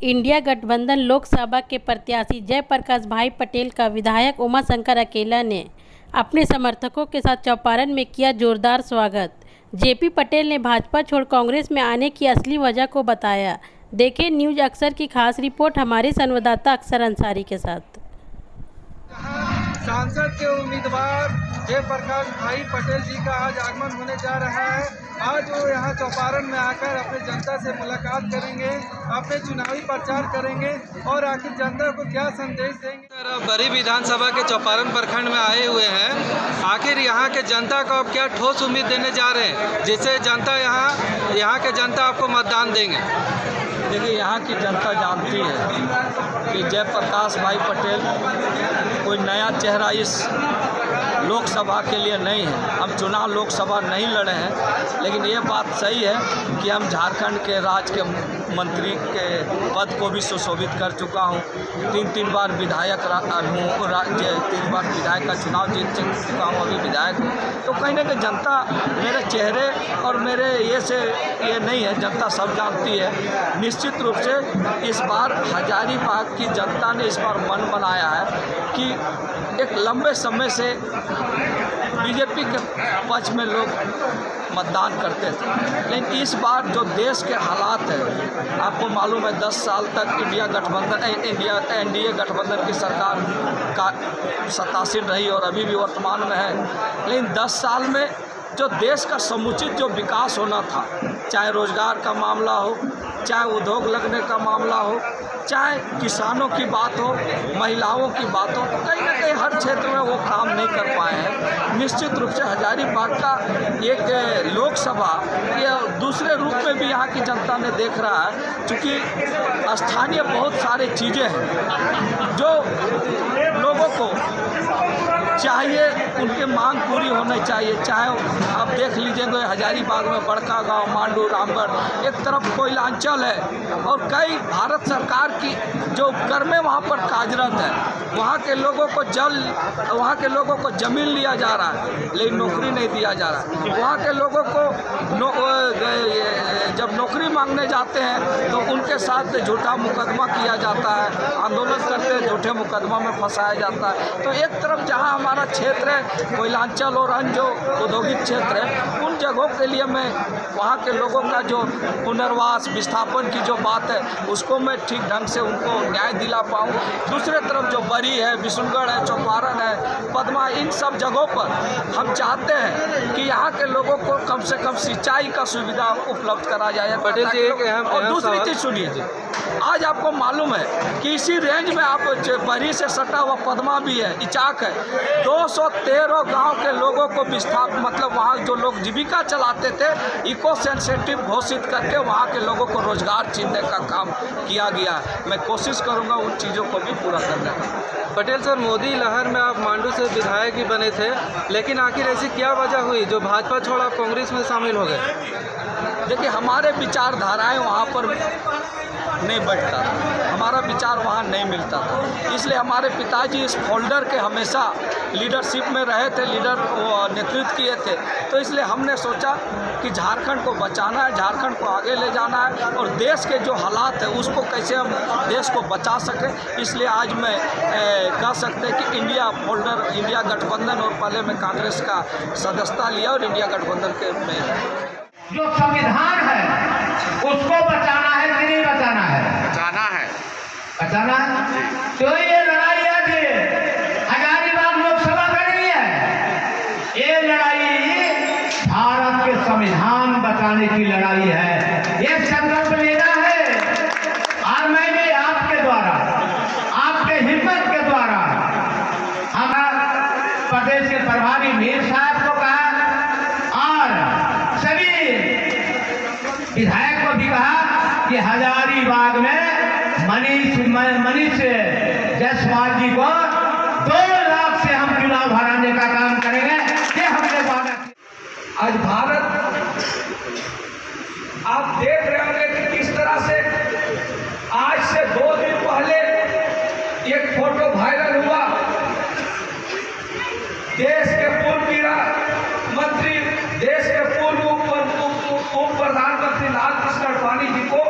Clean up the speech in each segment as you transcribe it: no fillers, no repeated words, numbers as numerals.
India गठबंधन लोकसभा के प्रत्याशी जयप्रकाश भाई पटेल का विधायक उमाशंकर अकेला ने अपने समर्थकों के साथ चौपारण में किया जोरदार स्वागत। जेपी पटेल ने भाजपा छोड़ कांग्रेस में आने की असली वजह को बताया। देखें न्यूज अक्सर की खास रिपोर्ट हमारे संवाददाता अक्सर अंसारी के साथ। सांसद के उम्मीदवार जयप्रकाश भाई पटेल जी का आज आगमन होने जा रहा है। आज वो यहाँ चौपारण में आकर अपने जनता से मुलाकात करेंगे, अपने चुनावी प्रचार करेंगे और आखिर जनता को क्या संदेश देंगे। बड़ी विधानसभा के चौपारण प्रखंड में आए हुए हैं। आखिर यहाँ के जनता को अब क्या ठोस उम्मीद देने जा रहे हैं जिससे जनता यहाँ के जनता आपको मतदान देंगे। देखिए, यहाँ की जनता जानती है कि जयप्रकाश भाई पटेल कोई नया चेहरा इस लोकसभा के लिए नहीं है। हम चुनाव लोकसभा नहीं लड़े हैं, लेकिन ये बात सही है कि हम झारखंड के राज्य के मंत्री के पद को भी सुशोभित कर चुका हूँ। तीन बार विधायक हूँ, 3 बार विधायक का चुनाव जीत चुका हूँ, अभी विधायक हूँ। तो कहीं ना कहीं जनता मेरे चेहरे और मेरे ये नहीं है, जनता सब जानती है। निश्चित रूप से इस बार हजारीबाग की जनता ने इस बार मन बनाया है कि एक लंबे समय से बीजेपी के पक्ष में लोग मतदान करते थे, लेकिन इस बार जो देश के हालात है, आपको मालूम है 10 साल तक एनडीए गठबंधन की सरकार का सत्तासीन रही और अभी भी वर्तमान में है। लेकिन 10 साल में जो देश का समुचित जो विकास होना था, चाहे रोजगार का मामला हो, चाहे उद्योग लगने का मामला हो, चाहे किसानों की बात हो, महिलाओं की बात हो, तो कहीं ना कहीं हर क्षेत्र में वो काम नहीं कर पाए हैं। निश्चित रूप से हजारीबाग का एक लोकसभा ये दूसरे रूप में भी यहाँ की जनता ने देख रहा है, क्योंकि स्थानीय बहुत सारी चीज़ें हैं जो लोगों को चाहिए, उनके मांग पूरी होनी चाहिए। चाहे आप देख लीजिएगा हजारीबाग में बड़का गांव, मांडू, रामगढ़, एक तरफ कोयलांचल है और कई भारत सरकार की जो उपक्रमें वहाँ पर कार्यरत है। वहाँ के लोगों को जमीन लिया जा रहा है, लेकिन नौकरी नहीं दिया जा रहा है। वहाँ के लोगों को जब नौकरी मांगने जाते हैं तो उनके साथ झूठा मुकदमा किया जाता है, आंदोलन करते हैं, झूठे मुकदमा में फंसाया जाता है। तो एक तरफ जहाँ हमारा क्षेत्र है कोयलांचल और अन्य जो औद्योगिक क्षेत्र है, उन जगहों के लिए मैं वहाँ के लोगों का जो पुनर्वास विस्थापन की जो बात है उसको मैं ठीक ढंग से उनको न्याय दिला पाऊँ। दूसरे तरफ जो बरी है, बिशुनगढ़ है, चौपारण है, पदमा, इन सब जगहों पर हम चाहते हैं कि यहाँ के लोगों को कम से कम सिंचाई का सुविधा उपलब्ध करा जाए। पटेल जी, और दूसरी चीज़ सुनिए, आज आपको मालूम है कि इसी रेंज में आप बरी से सटा हुआ पदमा भी है, इचाक है, 213 गांव के लोगों को मतलब वहाँ जो लोग जीविका चलाते थे, इको सेंसिटिव घोषित करके वहाँ के लोगों को रोजगार छीनने का काम किया गया। मैं कोशिश करूँगा उन चीज़ों को भी पूरा करने का। पटेल सर, मोदी लहर में आप मांडू से विधायक ही बने थे, लेकिन आखिर ऐसी क्या वजह हुई जो भाजपा छोड़ आप कांग्रेस में शामिल हो गए। देखिए, हमारे विचारधाराएं वहाँ पर नहीं बैठता था, हमारा विचार वहाँ नहीं मिलता था। इसलिए हमारे पिताजी इस फोल्डर के हमेशा लीडरशिप में रहे थे, नेतृत्व किए थे। तो इसलिए हमने सोचा कि झारखंड को बचाना है, झारखंड को आगे ले जाना है और देश के जो हालात है उसको कैसे हम देश को बचा सकें। इसलिए आज मैं कह सकते हैं कि इंडिया गठबंधन और पहले मैं कांग्रेस का सदस्यता लिया और इंडिया गठबंधन के में जो संविधान है उसको बचाना है कि नहीं बचाना है? बचाना है। तो ये लड़ाई आज हजारीबाग लोकसभा का नहीं है, ये लड़ाई भारत के संविधान बचाने की लड़ाई है। ये संकल्प लेना है और मैंने आपके द्वारा, आपके हिम्मत के द्वारा हमारा प्रदेश के प्रभारी मीर साहब को कहा और सभी विधायक को भी कहा कि हजारीबाग में मनीष जायसवाल जी को 2 लाख से हम चुनाव हराने का काम करेंगे, ये हमने वादा किया। आज भारत आप देख रहे होंगे कि किस तरह से आज से 2 दिन पहले एक फोटो वायरल हुआ। देश के पूर्व मंत्री, देश के पूर्व उप प्रधानमंत्री लाल कृष्ण आडवाणी जी को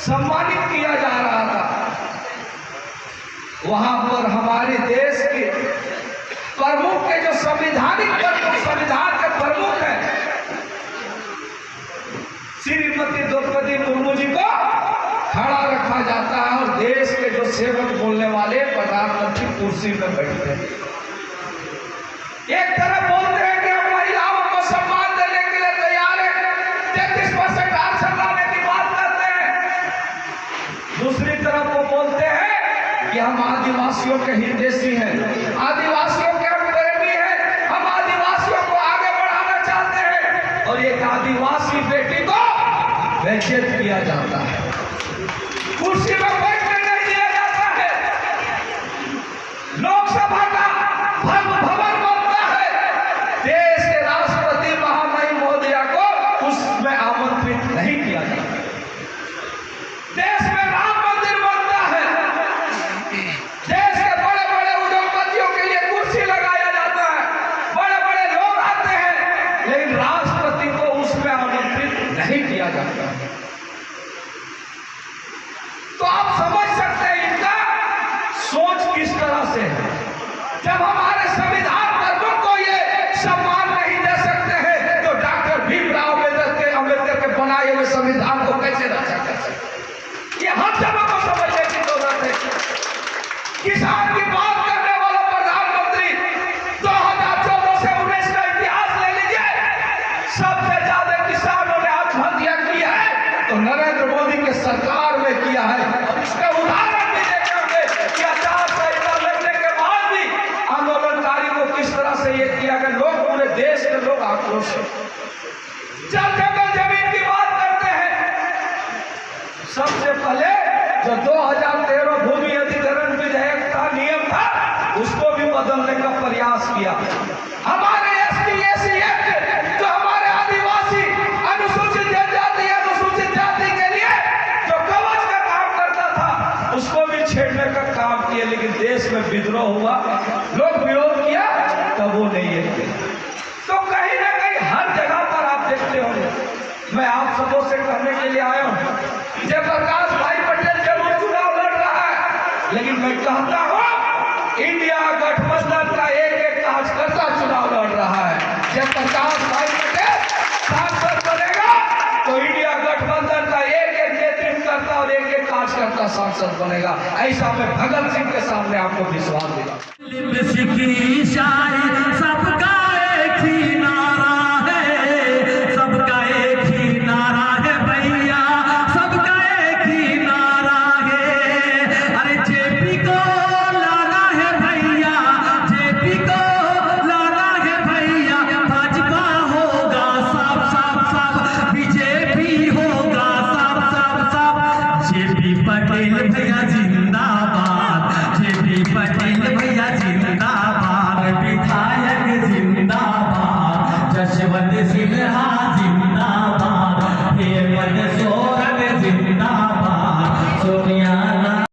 सम्मानित किया जा रहा वहां पर हमारे देश के प्रमुख के जो संविधान के प्रमुख हैं श्रीमती द्रौपदी मुर्मू जी को खड़ा रखा जाता है और देश के जो सेवक बोलने वाले प्रधानमंत्री कुर्सी में बैठते हैं। एक तरफ बोलते हैं कि हम महिलाओं को सम्मान देने के लिए तैयार हैं, 33% आरक्षण लाने की बात करते हैं। दूसरी तरफ वो बोलते हैं कि हम आदिवासियों के हितैषी हैं, आदिवासियों के हम प्रेमी हैं, हम आदिवासियों को आगे बढ़ाना चाहते हैं। और एक आदिवासी बेटी को बेइज्जत किया जाता है, कुर्सी में बैठने नहीं दिया जाता है, लोकसभा का भवन बनता है, देश के राष्ट्रपति महामहिम मोदिया को उसमें आमंत्रित नहीं किया जाता। देश में राम मंदिर बनता है, देश के बड़े बड़े उद्योगपतियों के लिए कुर्सी लगाया जाता है, बड़े बड़े लोग आते हैं, लेकिन राष्ट्रपति को उसमें आमंत्रित नहीं किया जाता। तो आप समझ सकते हैं इनका सोच किस तरह से है। जब हमारे संविधान प्रमुख को ये सम्मान नहीं दे सकते हैं तो डॉक्टर भीमराव अम्बेडकर के बनाए हुए संविधान को कैसे रक्षा कर सकते? ये हम सब को समझने की जरूरत है। किसान की बात करने वाला प्रधानमंत्री 2014 से 19 का इतिहास ले लीजिए, सबसे ज्यादा किसानों ने आत्महत्या की है तो नरेंद्र मोदी के सरकार में किया है। और इसका उदाहरण भी देखेंगे कि आचार संहिता लगने के बाद भी आंदोलनकारी को किस तरह से ये किया गया। लोग, पूरे देश के लोग आक्रोश है। जल जंगल जमीन की बात करते हैं, सबसे पहले जो 2013 भूमि अधिग्रहण विधेयक का नियम था उसको भी बदलने का प्रयास किया। हमारे एसटी एससी एक्ट जो हमारे आदिवासी अनुसूचित जनजाति अनुसूचित जाति के लिए जो कवच का काम करता था उसको भी छेड़ने का काम किया, लेकिन देश में विद्रोह हुआ, लोग विरोध किया, तब वो नहीं है। तो कहीं ना कहीं हर जगह पर आप देखते होंगे। मैं आप सबों से कहने के लिए आया हूँ, जयप्रकाश भाई पटेल जरूर चुनाव लड़ रहा है, लेकिन मैं कहता हूँ इंडिया गठबंधन का एक कार्यकर्ता चुनाव लड़ रहा है। जयप्रकाश भाई पटेल सांसद बनेगा तो इंडिया गठबंधन का एक नेतृत्वकर्ता और एक कार्यकर्ता सांसद बनेगा। ऐसा मैं भगत सिंह के सामने आपको विश्वास दिला।